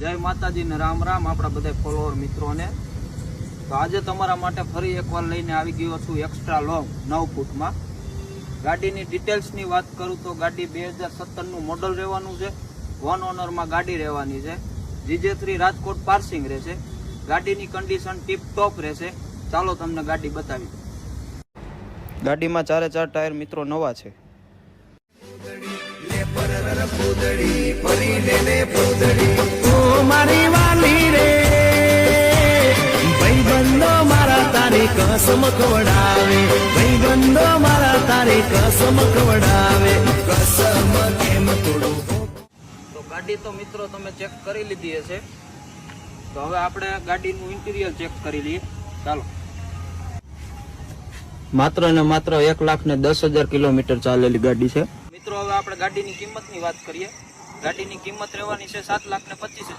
જય માતાજી ને રામ રામ આપણા બધા ફોલોવર મિત્રોને। તો આજે તમારા માટે ફરી એકવાર લઈને આવી ગયો છું એક્સ્ટ્રા લોંગ 9 ફૂટમાં। ગાડીની ડિટેલ્સની વાત કરું તો ગાડી 2017 નું મોડલ રહેવાનું છે, 1 ઓનરમાં ગાડી રહેવાની છે, GJ3 રાજકોટ પાર્સિંગ રહેશે। ગાડીની કન્ડિશન ટીપ ટોપ રહેશે। ચાલો તમને ગાડી બતાવી। ગાડીમાં 4 ટાયર મિત્રો નવા છે। મારી વાલી રે ભાઈબંધો મારા તારી કસમ ખવડાવે, ભાઈબંધો મારા તારી કસમ ખવડાવે, કસમ કેમ તોડું। તો ગાડી તો મિત્રો તમે ચેક કરી લીધી હશે, તો હવે આપણે ગાડીનું ઇન્ટિરિયર ચેક કરી લઈએ। ચાલો। માત્ર ને માત્ર 1,10,000 કિલોમીટર ચાલેલી ગાડી છે મિત્રો। હવે આપણે ગાડીની કિંમતની વાત કરીએ। ગાડીની કિંમત રહેવાની છે 7,25,000।